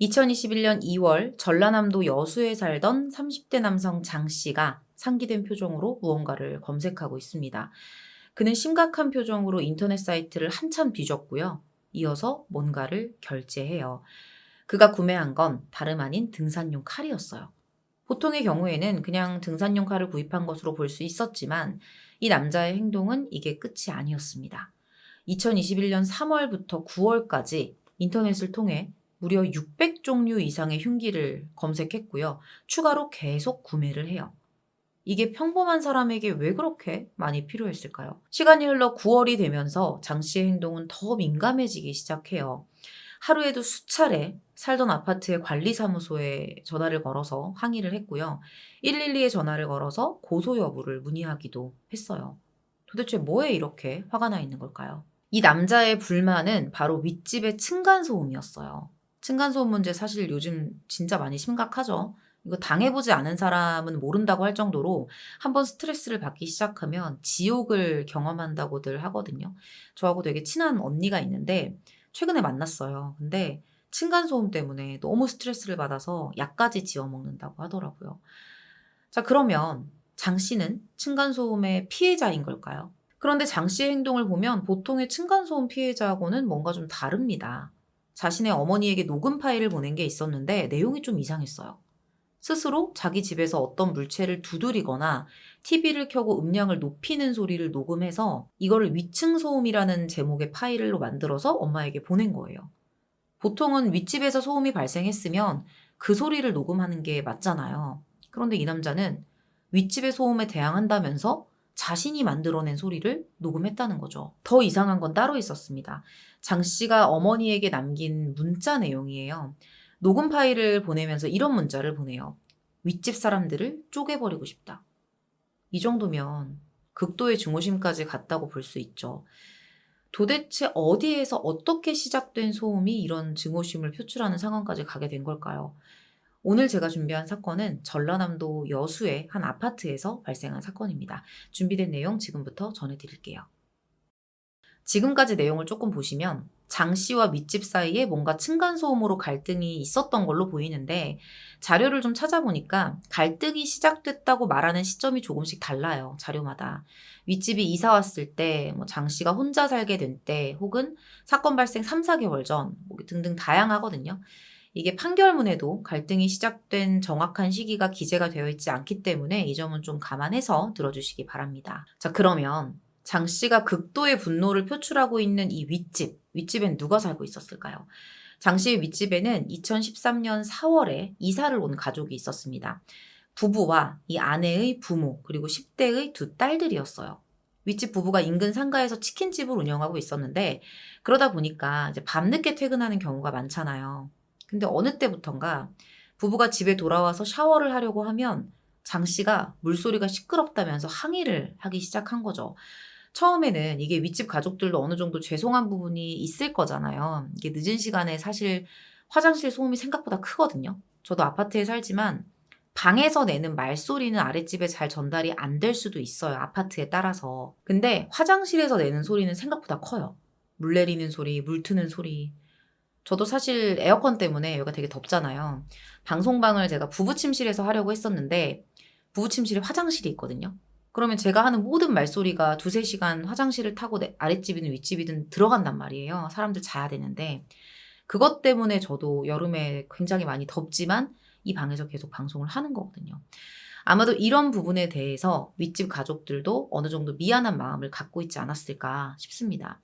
2021년 2월 전라남도 여수에 살던 30대 남성 장 씨가 상기된 표정으로 무언가를 검색하고 있습니다. 그는 심각한 표정으로 인터넷 사이트를 한참 뒤졌고요. 이어서 뭔가를 결제해요. 그가 구매한 건 다름 아닌 등산용 칼이었어요. 보통의 경우에는 그냥 등산용 칼을 구입한 것으로 볼 수 있었지만 이 남자의 행동은 이게 끝이 아니었습니다. 2021년 3월부터 9월까지 인터넷을 통해 무려 600종류 이상의 흉기를 검색했고요. 추가로 계속 구매를 해요. 이게 평범한 사람에게 왜 그렇게 많이 필요했을까요? 시간이 흘러 9월이 되면서 장 씨의 행동은 더 민감해지기 시작해요. 하루에도 수차례 살던 아파트의 관리사무소에 전화를 걸어서 항의를 했고요. 112에 전화를 걸어서 고소 여부를 문의하기도 했어요. 도대체 뭐에 이렇게 화가 나 있는 걸까요? 이 남자의 불만은 바로 윗집의 층간소음이었어요. 층간소음 문제 사실 요즘 진짜 많이 심각하죠. 이거 당해보지 않은 사람은 모른다고 할 정도로 한번 스트레스를 받기 시작하면 지옥을 경험한다고들 하거든요. 저하고 되게 친한 언니가 있는데 최근에 만났어요. 근데 층간소음 때문에 너무 스트레스를 받아서 약까지 지어 먹는다고 하더라고요. 자, 그러면 장 씨는 층간소음의 피해자인 걸까요? 그런데 장 씨의 행동을 보면 보통의 층간소음 피해자하고는 뭔가 좀 다릅니다. 자신의 어머니에게 녹음 파일을 보낸 게 있었는데 내용이 좀 이상했어요. 스스로 자기 집에서 어떤 물체를 두드리거나 TV를 켜고 음량을 높이는 소리를 녹음해서 이거를 위층 소음이라는 제목의 파일로 만들어서 엄마에게 보낸 거예요. 보통은 윗집에서 소음이 발생했으면 그 소리를 녹음하는 게 맞잖아요. 그런데 이 남자는 윗집의 소음에 대항한다면서 자신이 만들어낸 소리를 녹음했다는 거죠. 더 이상한 건 따로 있었습니다. 장 씨가 어머니에게 남긴 문자 내용이에요. 녹음 파일을 보내면서 이런 문자를 보내요. 윗집 사람들을 쪼개버리고 싶다. 이 정도면 극도의 증오심까지 갔다고 볼 수 있죠. 도대체 어디에서 어떻게 시작된 소음이 이런 증오심을 표출하는 상황까지 가게 된 걸까요? 오늘 제가 준비한 사건은 전라남도 여수의 한 아파트에서 발생한 사건입니다. 준비된 내용 지금부터 전해드릴게요. 지금까지 내용을 조금 보시면 장 씨와 윗집 사이에 뭔가 층간소음으로 갈등이 있었던 걸로 보이는데 자료를 좀 찾아보니까 갈등이 시작됐다고 말하는 시점이 조금씩 달라요. 자료마다. 윗집이 이사 왔을 때, 장 씨가 혼자 살게 된 때, 혹은 사건 발생 3, 4개월 전 등등 다양하거든요. 이게 판결문에도 갈등이 시작된 정확한 시기가 기재가 되어 있지 않기 때문에 이 점은 좀 감안해서 들어주시기 바랍니다. 자, 그러면 장 씨가 극도의 분노를 표출하고 있는 이 윗집엔 누가 살고 있었을까요? 장 씨의 윗집에는 2013년 4월에 이사를 온 가족이 있었습니다. 부부와 이 아내의 부모, 그리고 10대의 두 딸들이었어요. 윗집 부부가 인근 상가에서 치킨집을 운영하고 있었는데 그러다 보니까 이제 밤늦게 퇴근하는 경우가 많잖아요. 근데 어느 때부턴가 부부가 집에 돌아와서 샤워를 하려고 하면 장 씨가 물소리가 시끄럽다면서 항의를 하기 시작한 거죠. 처음에는 이게 윗집 가족들도 어느 정도 죄송한 부분이 있을 거잖아요. 이게 늦은 시간에 사실 화장실 소음이 생각보다 크거든요. 저도 아파트에 살지만 방에서 내는 말소리는 아랫집에 잘 전달이 안 될 수도 있어요. 아파트에 따라서. 근데 화장실에서 내는 소리는 생각보다 커요. 물 내리는 소리, 물 트는 소리. 저도 사실 에어컨 때문에 여기가 되게 덥잖아요. 방송방을 제가 부부 침실에서 하려고 했었는데 부부 침실에 화장실이 있거든요. 그러면 제가 하는 모든 말소리가 두세 시간 화장실을 타고 아랫집이든 윗집이든 들어간단 말이에요. 사람들 자야 되는데. 그것 때문에 저도 여름에 굉장히 많이 덥지만 이 방에서 계속 방송을 하는 거거든요. 아마도 이런 부분에 대해서 윗집 가족들도 어느 정도 미안한 마음을 갖고 있지 않았을까 싶습니다.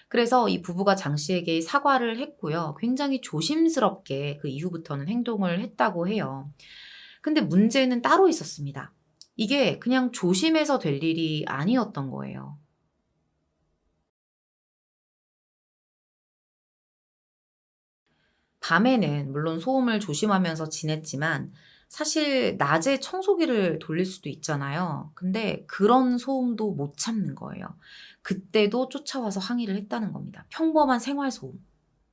그래서 이 부부가 장 씨에게 사과를 했고요. 굉장히 조심스럽게 그 이후부터는 행동을 했다고 해요. 근데 문제는 따로 있었습니다. 이게 그냥 조심해서 될 일이 아니었던 거예요. 밤에는 물론 소음을 조심하면서 지냈지만 사실 낮에 청소기를 돌릴 수도 있잖아요. 근데 그런 소음도 못 참는 거예요. 그때도 쫓아와서 항의를 했다는 겁니다. 평범한 생활 소음.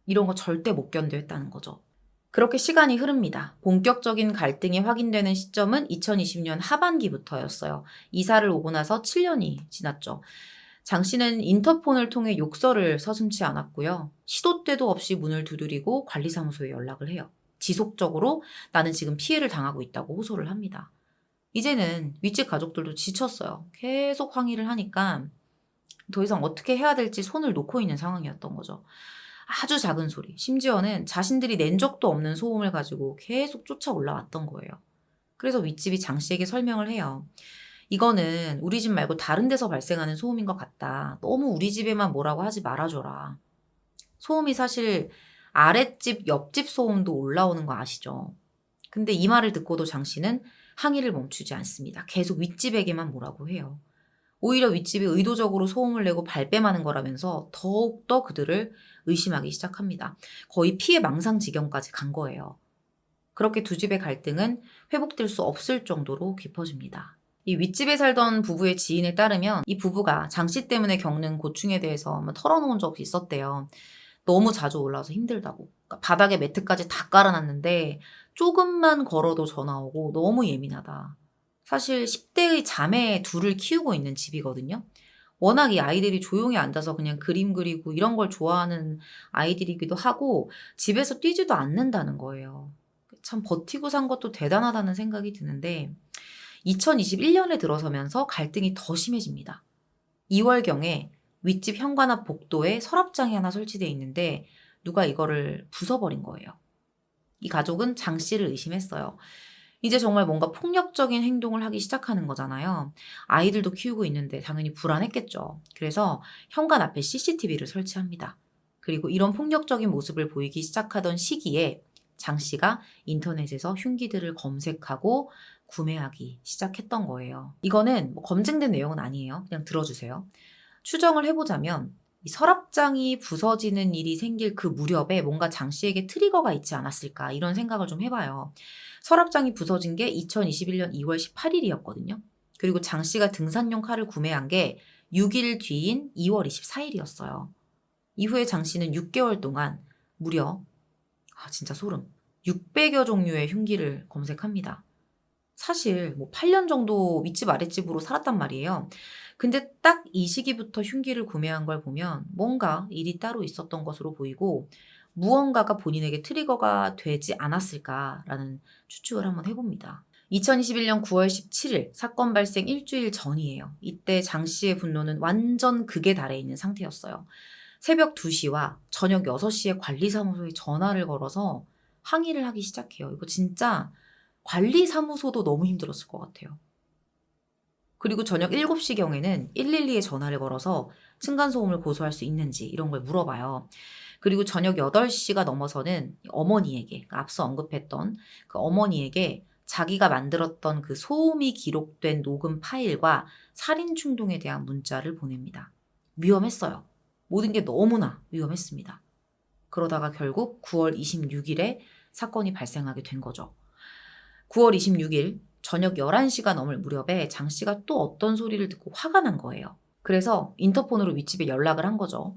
이런 거 절대 못 견뎌 했다는 거죠. 그렇게 시간이 흐릅니다. 본격적인 갈등이 확인되는 시점은 2020년 하반기부터였어요. 이사를 오고 나서 7년이 지났죠. 장 씨는 인터폰을 통해 욕설을 서슴지 않았고요. 시도 때도 없이 문을 두드리고 관리사무소에 연락을 해요. 지속적으로 나는 지금 피해를 당하고 있다고 호소를 합니다. 이제는 윗집 가족들도 지쳤어요. 계속 항의를 하니까 더 이상 어떻게 해야 될지 손을 놓고 있는 상황이었던 거죠. 아주 작은 소리, 심지어는 자신들이 낸 적도 없는 소음을 가지고 계속 쫓아 올라왔던 거예요. 그래서 윗집이 장 씨에게 설명을 해요. 이거는 우리 집 말고 다른 데서 발생하는 소음인 것 같다. 너무 우리 집에만 뭐라고 하지 말아줘라. 소음이 사실 아랫집, 옆집 소음도 올라오는 거 아시죠? 근데 이 말을 듣고도 장 씨는 항의를 멈추지 않습니다. 계속 윗집에게만 뭐라고 해요. 오히려 윗집이 의도적으로 소음을 내고 발뺌하는 거라면서 더욱더 그들을 의심하기 시작합니다. 거의 피해 망상 지경까지 간 거예요. 그렇게 두 집의 갈등은 회복될 수 없을 정도로 깊어집니다. 이 윗집에 살던 부부의 지인에 따르면 이 부부가 장 씨 때문에 겪는 고충에 대해서 한번 털어놓은 적이 있었대요. 너무 자주 올라와서 힘들다고. 그러니까 바닥에 매트까지 다 깔아놨는데 조금만 걸어도 전화 오고 너무 예민하다. 사실 10대의 자매 둘을 키우고 있는 집이거든요. 워낙 이 아이들이 조용히 앉아서 그냥 그림 그리고 이런 걸 좋아하는 아이들이기도 하고 집에서 뛰지도 않는다는 거예요. 참 버티고 산 것도 대단하다는 생각이 드는데 2021년에 들어서면서 갈등이 더 심해집니다. 2월경에 윗집 현관 앞 복도에 서랍장이 하나 설치되어 있는데 누가 이거를 부숴버린 거예요. 이 가족은 장 씨를 의심했어요. 이제 정말 뭔가 폭력적인 행동을 하기 시작하는 거잖아요. 아이들도 키우고 있는데 당연히 불안했겠죠. 그래서 현관 앞에 CCTV를 설치합니다. 그리고 이런 폭력적인 모습을 보이기 시작하던 시기에 장 씨가 인터넷에서 흉기들을 검색하고 구매하기 시작했던 거예요. 이거는 뭐 검증된 내용은 아니에요. 그냥 들어주세요. 추정을 해보자면 이 서랍장이 부서지는 일이 생길 그 무렵에 뭔가 장 씨에게 트리거가 있지 않았을까 이런 생각을 좀 해봐요. 서랍장이 부서진 게 2021년 2월 18일이었거든요. 그리고 장 씨가 등산용 칼을 구매한 게 6일 뒤인 2월 24일이었어요. 이후에 장 씨는 6개월 동안 무려 진짜 소름. 600여 종류의 흉기를 검색합니다. 사실 뭐 8년 정도 윗집 아랫집으로 살았단 말이에요. 근데 딱 이 시기부터 흉기를 구매한 걸 보면 뭔가 일이 따로 있었던 것으로 보이고 무언가가 본인에게 트리거가 되지 않았을까라는 추측을 한번 해봅니다. 2021년 9월 17일 사건 발생 일주일 전이에요. 이때 장 씨의 분노는 완전 극에 달해 있는 상태였어요. 새벽 2시와 저녁 6시에 관리사무소에 전화를 걸어서 항의를 하기 시작해요. 이거 진짜 관리사무소도 너무 힘들었을 것 같아요. 그리고 저녁 7시경에는 112에 전화를 걸어서 층간소음을 고소할 수 있는지 이런 걸 물어봐요. 그리고 저녁 8시가 넘어서는 어머니에게, 앞서 언급했던 그 어머니에게 자기가 만들었던 그 소음이 기록된 녹음 파일과 살인 충동에 대한 문자를 보냅니다. 위험했어요. 모든 게 너무나 위험했습니다. 그러다가 결국 9월 26일에 사건이 발생하게 된 거죠. 9월 26일 저녁 11시가 넘을 무렵에 장 씨가 또 어떤 소리를 듣고 화가 난 거예요. 그래서 인터폰으로 윗집에 연락을 한 거죠.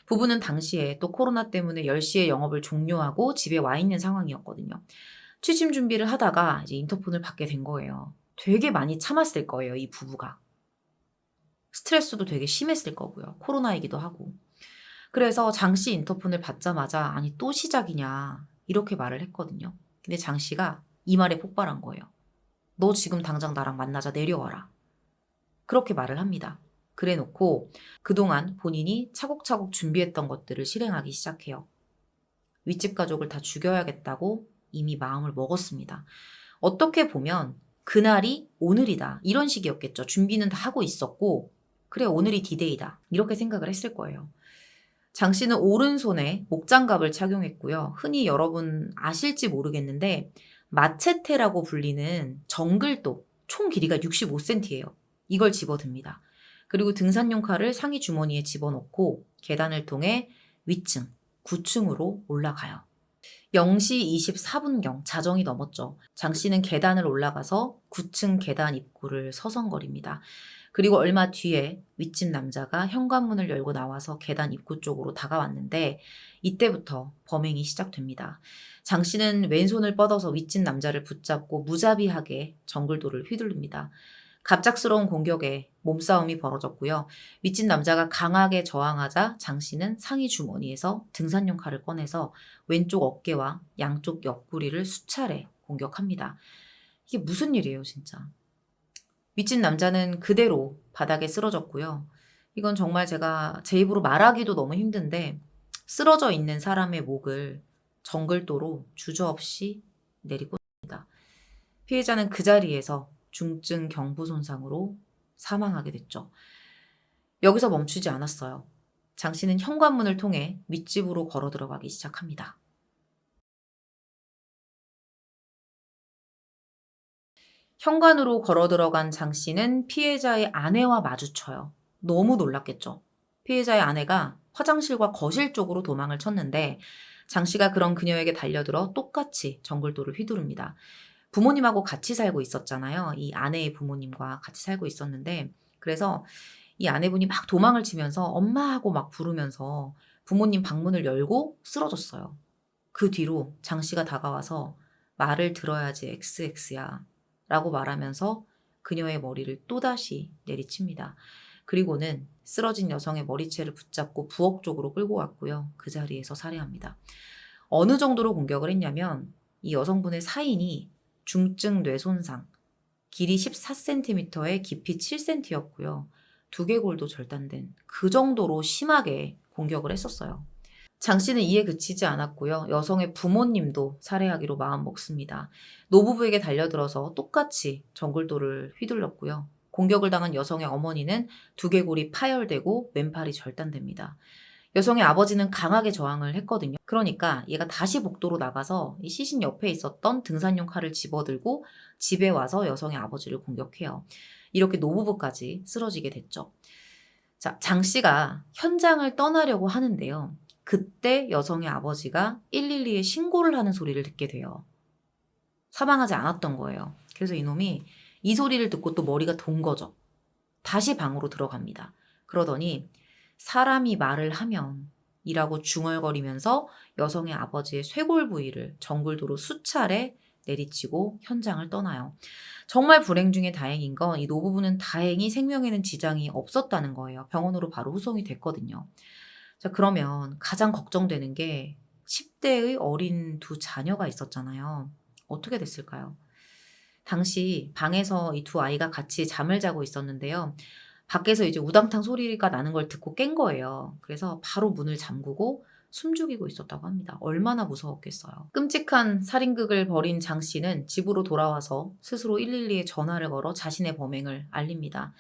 부부는 당시에 또 코로나 때문에 10시에 영업을 종료하고 집에 와 있는 상황이었거든요. 취침 준비를 하다가 이제 인터폰을 받게 된 거예요. 되게 많이 참았을 거예요, 이 부부가. 스트레스도 되게 심했을 거고요. 코로나이기도 하고. 그래서 장 씨 인터폰을 받자마자 아니 또 시작이냐 이렇게 말을 했거든요. 근데 장 씨가 이 말에 폭발한 거예요. 너 지금 당장 나랑 만나자 내려와라. 그렇게 말을 합니다. 그래 놓고 그동안 본인이 차곡차곡 준비했던 것들을 실행하기 시작해요. 윗집 가족을 다 죽여야겠다고 이미 마음을 먹었습니다. 어떻게 보면 그날이 오늘이다 이런 식이었겠죠. 준비는 다 하고 있었고 그래 오늘이 디데이다 이렇게 생각을 했을 거예요. 장 씨는 오른손에 목장갑을 착용했고요. 흔히 여러분 아실지 모르겠는데 마체테라고 불리는 정글도 총 길이가 65cm예요. 이걸 집어듭니다. 그리고 등산용 칼을 상의 주머니에 집어넣고 계단을 통해 윗층, 9층으로 올라가요. 0시 24분경 자정이 넘었죠. 장 씨는 계단을 올라가서 9층 계단 입구를 서성거립니다. 그리고 얼마 뒤에 윗집 남자가 현관문을 열고 나와서 계단 입구 쪽으로 다가왔는데 이때부터 범행이 시작됩니다. 장 씨는 왼손을 뻗어서 윗집 남자를 붙잡고 무자비하게 정글도를 휘두릅니다. 갑작스러운 공격에 몸싸움이 벌어졌고요. 윗집 남자가 강하게 저항하자 장 씨는 상의 주머니에서 등산용 칼을 꺼내서 왼쪽 어깨와 양쪽 옆구리를 수차례 공격합니다. 이게 무슨 일이에요, 진짜. 윗집 남자는 그대로 바닥에 쓰러졌고요. 이건 정말 제가 제 입으로 말하기도 너무 힘든데 쓰러져 있는 사람의 목을 정글도로 주저없이 내리꽂습니다. 피해자는 그 자리에서 중증 경부 손상으로 사망하게 됐죠. 여기서 멈추지 않았어요. 장 씨는 현관문을 통해 윗집으로 걸어 들어가기 시작합니다. 현관으로 걸어 들어간 장 씨는 피해자의 아내와 마주쳐요. 너무 놀랐겠죠. 피해자의 아내가 화장실과 거실 쪽으로 도망을 쳤는데 장 씨가 그런 그녀에게 달려들어 똑같이 정글도를 휘두릅니다. 부모님하고 같이 살고 있었잖아요. 이 아내의 부모님과 같이 살고 있었는데 그래서 이 아내분이 막 도망을 치면서 엄마 하고 막 부르면서 부모님 방문을 열고 쓰러졌어요. 그 뒤로 장 씨가 다가와서 말을 들어야지 XX야 라고 말하면서 그녀의 머리를 또다시 내리칩니다. 그리고는 쓰러진 여성의 머리채를 붙잡고 부엌 쪽으로 끌고 왔고요. 그 자리에서 살해합니다. 어느 정도로 공격을 했냐면 이 여성분의 사인이 중증 뇌손상, 길이 14cm에 깊이 7cm였고요. 두개골도 절단된 그 정도로 심하게 공격을 했었어요. 장 씨는 이에 그치지 않았고요. 여성의 부모님도 살해하기로 마음먹습니다. 노부부에게 달려들어서 똑같이 정글도를 휘둘렀고요. 공격을 당한 여성의 어머니는 두개골이 파열되고 왼팔이 절단됩니다. 여성의 아버지는 강하게 저항을 했거든요. 그러니까 얘가 다시 복도로 나가서 이 시신 옆에 있었던 등산용 칼을 집어들고 집에 와서 여성의 아버지를 공격해요. 이렇게 노부부까지 쓰러지게 됐죠. 자, 장 씨가 현장을 떠나려고 하는데요. 그때 여성의 아버지가 112에 신고를 하는 소리를 듣게 돼요. 사망하지 않았던 거예요. 그래서 이놈이 이 소리를 듣고 또 머리가 돈 거죠. 다시 방으로 들어갑니다. 그러더니 사람이 말을 하면 이라고 중얼거리면서 여성의 아버지의 쇄골 부위를 정글도로 수차례 내리치고 현장을 떠나요. 정말 불행 중에 다행인 건 이 노부부는 다행히 생명에는 지장이 없었다는 거예요. 병원으로 바로 후송이 됐거든요. 자, 그러면 가장 걱정되는 게 10대의 어린 두 자녀가 있었잖아요. 어떻게 됐을까요? 당시 방에서 이 두 아이가 같이 잠을 자고 있었는데요. 밖에서 이제 우당탕 소리가 나는 걸 듣고 깬 거예요. 그래서 바로 문을 잠그고 숨죽이고 있었다고 합니다. 얼마나 무서웠겠어요. 끔찍한 살인극을 벌인 장 씨는 집으로 돌아와서 스스로 112에 전화를 걸어 자신의 범행을 알립니다.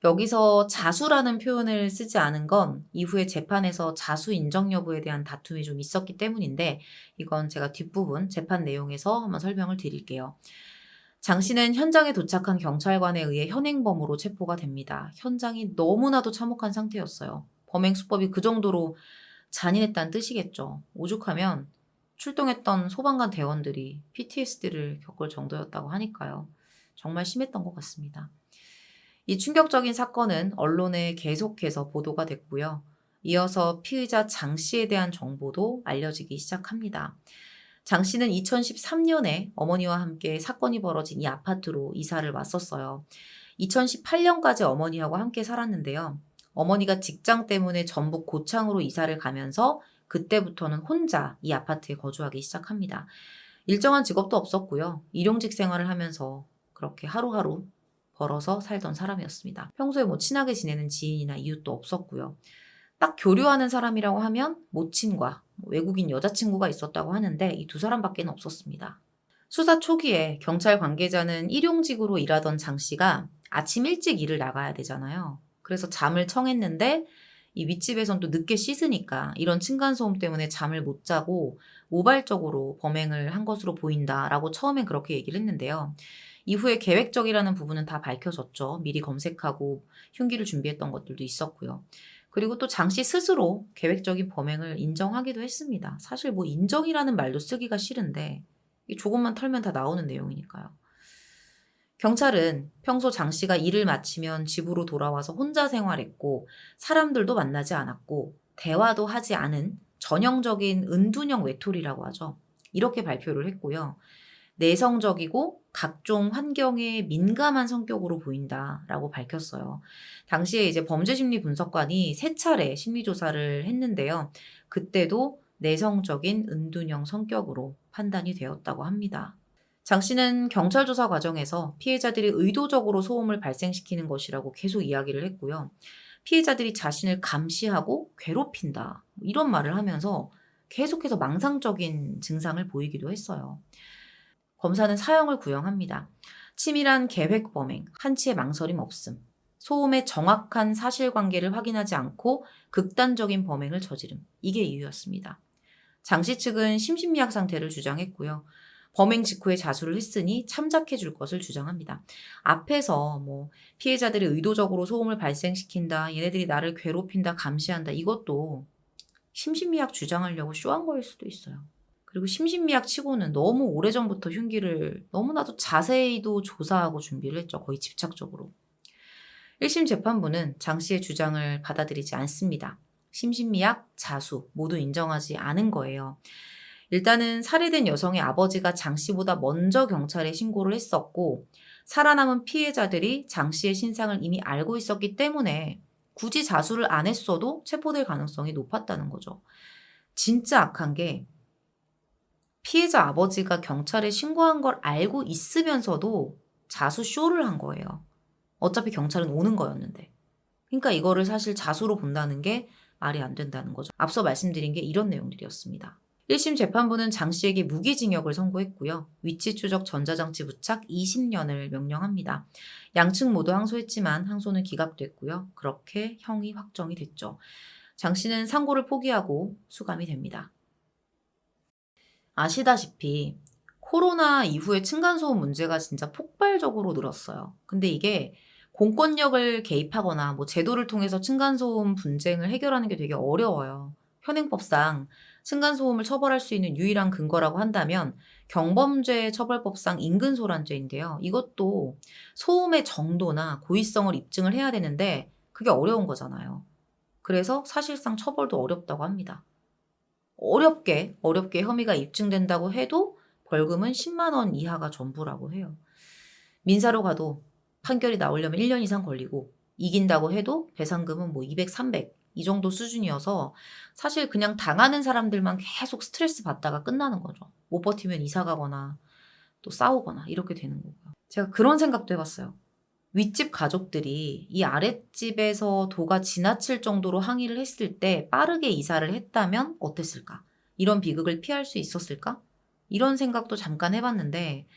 여기서 자수라는 표현을 쓰지 않은 건 이후에 재판에서 자수 인정 여부에 대한 다툼이 좀 있었기 때문인데 이건 제가 뒷부분 재판 내용에서 한번 설명을 드릴게요. 장 씨는 현장에 도착한 경찰관에 의해 현행범으로 체포가 됩니다. 현장이 너무나도 참혹한 상태였어요. 범행 수법이 그 정도로 잔인했다는 뜻이겠죠. 오죽하면 출동했던 소방관 대원들이 PTSD를 겪을 정도였다고 하니까요. 정말 심했던 것 같습니다. 이 충격적인 사건은 언론에 계속해서 보도가 됐고요. 이어서 피의자 장 씨에 대한 정보도 알려지기 시작합니다. 장 씨는 2013년에 어머니와 함께 사건이 벌어진 이 아파트로 이사를 왔었어요. 2018년까지 어머니하고 함께 살았는데요. 어머니가 직장 때문에 전북 고창으로 이사를 가면서 그때부터는 혼자 이 아파트에 거주하기 시작합니다. 일정한 직업도 없었고요. 일용직 생활을 하면서 그렇게 하루하루 벌어서 살던 사람이었습니다. 평소에 뭐 친하게 지내는 지인이나 이웃도 없었고요. 딱 교류하는 사람이라고 하면 모친과 외국인 여자친구가 있었다고 하는데 이 두 사람밖에는 없었습니다. 수사 초기에 경찰 관계자는 일용직으로 일하던 장 씨가 아침 일찍 일을 나가야 되잖아요. 그래서 잠을 청했는데 이 윗집에선 또 늦게 씻으니까 이런 층간소음 때문에 잠을 못 자고 모발적으로 범행을 한 것으로 보인다라고 처음엔 그렇게 얘기를 했는데요. 이후에 계획적이라는 부분은 다 밝혀졌죠. 미리 검색하고 흉기를 준비했던 것들도 있었고요. 그리고 또 장 씨 스스로 계획적인 범행을 인정하기도 했습니다. 사실 뭐 인정이라는 말도 쓰기가 싫은데 조금만 털면 다 나오는 내용이니까요. 경찰은 평소 장 씨가 일을 마치면 집으로 돌아와서 혼자 생활했고 사람들도 만나지 않았고 대화도 하지 않은 전형적인 은둔형 외톨이라고 하죠. 이렇게 발표를 했고요. 내성적이고 각종 환경에 민감한 성격으로 보인다라고 밝혔어요. 당시에 이제 범죄심리 분석관이 3차례 심리조사를 했는데요. 그때도 내성적인 은둔형 성격으로 판단이 되었다고 합니다. 장 씨는 경찰 조사 과정에서 피해자들이 의도적으로 소음을 발생시키는 것이라고 계속 이야기를 했고요. 피해자들이 자신을 감시하고 괴롭힌다, 이런 말을 하면서 계속해서 망상적인 증상을 보이기도 했어요. 검사는 사형을 구형합니다. 치밀한 계획 범행, 한치의 망설임 없음, 소음의 정확한 사실관계를 확인하지 않고 극단적인 범행을 저지름, 이게 이유였습니다. 장 씨 측은 심신미약 상태를 주장했고요. 범행 직후에 자수를 했으니 참작해 줄 것을 주장합니다. 앞에서 피해자들이 의도적으로 소음을 발생시킨다, 얘네들이 나를 괴롭힌다, 감시한다, 이것도 심신미약 주장하려고 쇼한 거일 수도 있어요. 그리고 심신미약 치고는 너무 오래전부터 흉기를 너무나도 자세히도 조사하고 준비를 했죠. 거의 집착적으로. 1심 재판부는 장 씨의 주장을 받아들이지 않습니다. 심신미약, 자수 모두 인정하지 않은 거예요. 일단은 살해된 여성의 아버지가 장 씨보다 먼저 경찰에 신고를 했었고, 살아남은 피해자들이 장 씨의 신상을 이미 알고 있었기 때문에 굳이 자수를 안 했어도 체포될 가능성이 높았다는 거죠. 진짜 악한 게 피해자 아버지가 경찰에 신고한 걸 알고 있으면서도 자수 쇼를 한 거예요. 어차피 경찰은 오는 거였는데. 그러니까 이거를 사실 자수로 본다는 게 말이 안 된다는 거죠. 앞서 말씀드린 게 이런 내용들이었습니다. 1심 재판부는 장 씨에게 무기징역을 선고했고요. 위치 추적 전자장치 부착 20년을 명령합니다. 양측 모두 항소했지만 항소는 기각됐고요. 그렇게 형이 확정이 됐죠. 장 씨는 상고를 포기하고 수감이 됩니다. 아시다시피 코로나 이후에 층간소음 문제가 진짜 폭발적으로 늘었어요. 근데 이게 공권력을 개입하거나 제도를 통해서 층간소음 분쟁을 해결하는 게 되게 어려워요. 현행법상 층간소음을 처벌할 수 있는 유일한 근거라고 한다면 경범죄 처벌법상 인근소란죄인데요. 이것도 소음의 정도나 고의성을 입증을 해야 되는데 그게 어려운 거잖아요. 그래서 사실상 처벌도 어렵다고 합니다. 어렵게 혐의가 입증된다고 해도 벌금은 10만 원 이하가 전부라고 해요. 민사로 가도 판결이 나오려면 1년 이상 걸리고, 이긴다고 해도 배상금은 200, 300 이 정도 수준이어서 사실 그냥 당하는 사람들만 계속 스트레스 받다가 끝나는 거죠. 못 버티면 이사 가거나 또 싸우거나 이렇게 되는 거고요. 제가 그런 생각도 해봤어요. 윗집 가족들이 이 아랫집에서 도가 지나칠 정도로 항의를 했을 때 빠르게 이사를 했다면 어땠을까? 이런 비극을 피할 수 있었을까? 이런 생각도 잠깐 해봤는데,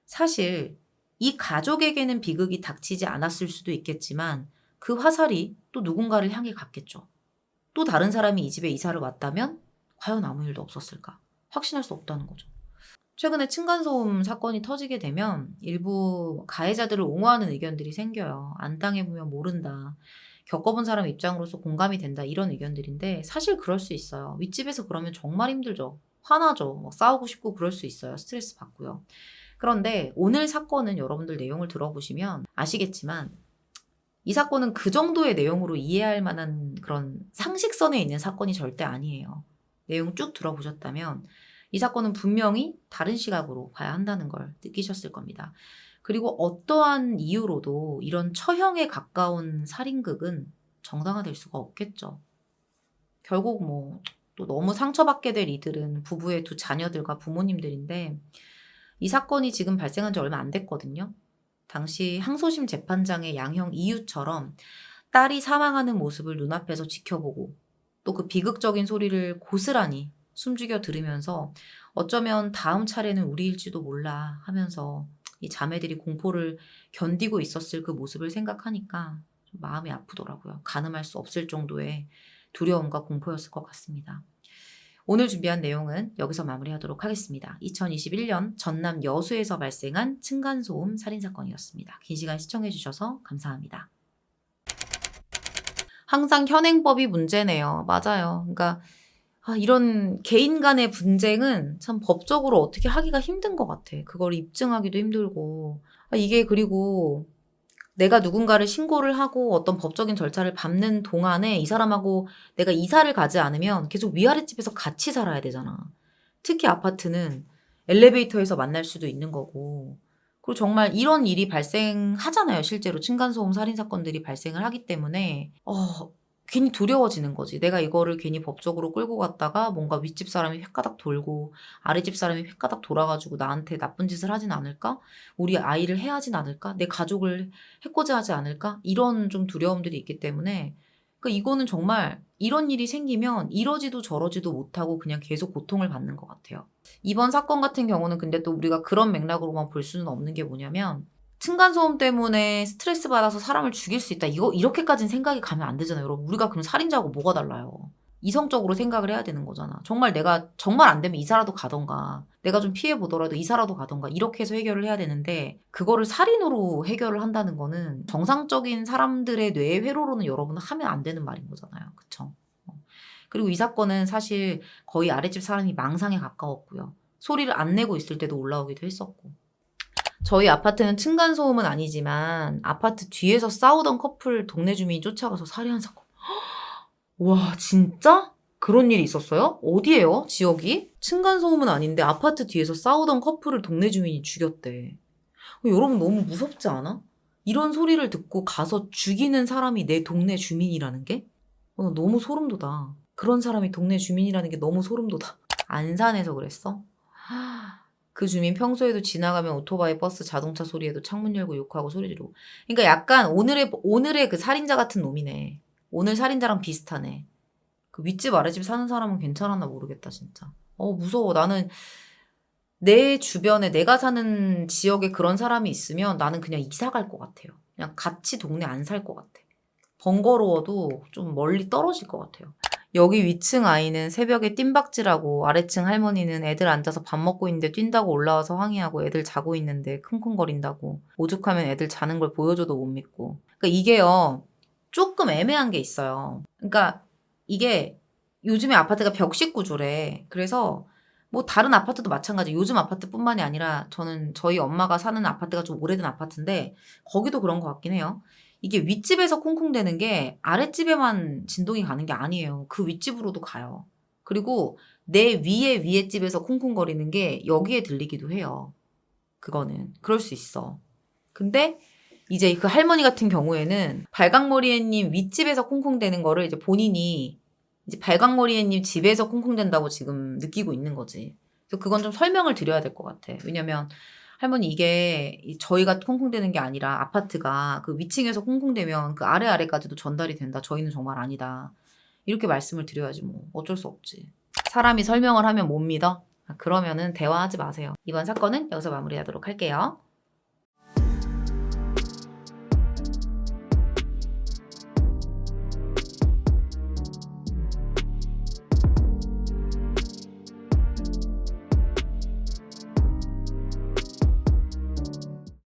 사실 이 가족에게는 비극이 닥치지 않았을 수도 있겠지만 그 화살이 또 누군가를 향해 갔겠죠. 또 다른 사람이 이 집에 이사를 왔다면 과연 아무 일도 없었을까? 확신할 수 없다는 거죠. 최근에 층간소음 사건이 터지게 되면 일부 가해자들을 옹호하는 의견들이 생겨요. 안 당해보면 모른다. 겪어본 사람 입장으로서 공감이 된다. 이런 의견들인데 사실 그럴 수 있어요. 윗집에서 그러면 정말 힘들죠. 화나죠. 싸우고 싶고 그럴 수 있어요. 스트레스 받고요. 그런데 오늘 사건은 여러분들 내용을 들어보시면 아시겠지만 이 사건은 그 정도의 내용으로 이해할 만한 그런 상식선에 있는 사건이 절대 아니에요. 내용 쭉 들어보셨다면 이 사건은 분명히 다른 시각으로 봐야 한다는 걸 느끼셨을 겁니다. 그리고 어떠한 이유로도 이런 처형에 가까운 살인극은 정당화될 수가 없겠죠. 결국 또 너무 상처받게 될 이들은 부부의 2 자녀들과 부모님들인데, 이 사건이 지금 발생한 지 얼마 안 됐거든요. 당시 항소심 재판장의 양형 이유처럼 딸이 사망하는 모습을 눈앞에서 지켜보고 또 그 비극적인 소리를 고스란히 숨죽여 들으면서 어쩌면 다음 차례는 우리일지도 몰라 하면서 이 자매들이 공포를 견디고 있었을 그 모습을 생각하니까 좀 마음이 아프더라고요. 가늠할 수 없을 정도의 두려움과 공포였을 것 같습니다. 오늘 준비한 내용은 여기서 마무리하도록 하겠습니다. 2021년 전남 여수에서 발생한 층간소음 살인사건이었습니다. 긴 시간 시청해주셔서 감사합니다. 항상 현행법이 문제네요. 맞아요. 그러니까 이런 개인 간의 분쟁은 참 법적으로 어떻게 하기가 힘든 것 같아. 그걸 입증하기도 힘들고. 이게 그리고 내가 누군가를 신고를 하고 어떤 법적인 절차를 밟는 동안에 이 사람하고 내가 이사를 가지 않으면 계속 위아랫집에서 같이 살아야 되잖아. 특히 아파트는 엘리베이터에서 만날 수도 있는 거고. 그리고 정말 이런 일이 발생하잖아요. 실제로 층간소음 살인 사건들이 발생을 하기 때문에 괜히 두려워지는 거지. 내가 이거를 괜히 법적으로 끌고 갔다가 뭔가 윗집 사람이 횟가닥 돌고 아랫집 사람이 횟가닥 돌아가지고 나한테 나쁜 짓을 하진 않을까? 우리 아이를 해하진 않을까? 내 가족을 해코지하지 않을까? 이런 좀 두려움들이 있기 때문에 그러니까 이거는 정말 이런 일이 생기면 이러지도 저러지도 못하고 그냥 계속 고통을 받는 것 같아요. 이번 사건 같은 경우는 근데 또 우리가 그런 맥락으로만 볼 수는 없는 게 뭐냐면 층간소음 때문에 스트레스 받아서 사람을 죽일 수 있다. 이렇게까지는 생각이 가면 안 되잖아요. 여러분, 우리가 그럼 살인자하고 뭐가 달라요? 이성적으로 생각을 해야 되는 거잖아. 정말 내가 정말 안 되면 이사라도 가던가 내가 좀 피해 보더라도 이사라도 가던가 이렇게 해서 해결을 해야 되는데 그거를 살인으로 해결을 한다는 거는 정상적인 사람들의 뇌의 회로로는 여러분은 하면 안 되는 말인 거잖아요. 그쵸? 그리고 이 사건은 사실 거의 아랫집 사람이 망상에 가까웠고요. 소리를 안 내고 있을 때도 올라오기도 했었고. 저희 아파트는 층간소음은 아니지만 아파트 뒤에서 싸우던 커플 동네 주민이 쫓아가서 살해한 사건. 와, 진짜? 그런 일이 있었어요? 어디예요? 지역이? 층간소음은 아닌데 아파트 뒤에서 싸우던 커플을 동네 주민이 죽였대. 여러분 너무 무섭지 않아? 이런 소리를 듣고 가서 죽이는 사람이 내 동네 주민이라는 게? 너무 소름 돋아. 그런 사람이 동네 주민이라는 게 너무 소름 돋아. 안산에서 그랬어? 그 주민 평소에도 지나가면 오토바이, 버스, 자동차 소리에도 창문 열고 욕하고 소리 지르고. 그러니까 약간 오늘의 그 살인자 같은 놈이네. 오늘 살인자랑 비슷하네. 그 윗집 아랫집 사는 사람은 괜찮았나 모르겠다 진짜. 무서워. 나는 내 주변에 내가 사는 지역에 그런 사람이 있으면 나는 그냥 이사 갈 것 같아요. 그냥 같이 동네 안 살 것 같아. 번거로워도 좀 멀리 떨어질 것 같아요. 여기 위층 아이는 새벽에 뜀박질하고 아래층 할머니는 애들 앉아서 밥 먹고 있는데 뛴다고 올라와서 항의하고 애들 자고 있는데 킁킁거린다고 오죽하면 애들 자는 걸 보여줘도 못 믿고. 그러니까 이게요. 조금 애매한 게 있어요. 그러니까 이게 요즘에 아파트가 벽식 구조래. 그래서 뭐 다른 아파트도 마찬가지. 요즘 아파트뿐만이 아니라 저희 엄마가 사는 아파트가 좀 오래된 아파트인데 거기도 그런 것 같긴 해요. 이게 윗집에서 쿵쿵대는 게 아랫집에만 진동이 가는 게 아니에요. 그 윗집으로도 가요. 그리고 내 위에 집에서 쿵쿵거리는 게 여기에 들리기도 해요. 그거는. 그럴 수 있어. 근데 이제 그 할머니 같은 경우에는 발광머리애님 윗집에서 쿵쿵대는 거를 이제 본인이 이제 발광머리애님 집에서 쿵쿵댄다고 지금 느끼고 있는 거지. 그래서 그건 좀 설명을 드려야 될 것 같아. 왜냐면 할머니 이게 저희가 쿵쿵대는 게 아니라 아파트가 그 위층에서 쿵쿵대면 그 아래까지도 전달이 된다. 저희는 정말 아니다. 이렇게 말씀을 드려야지 뭐. 어쩔 수 없지. 사람이 설명을 하면 못 믿어? 그러면은 대화하지 마세요. 이번 사건은 여기서 마무리하도록 할게요.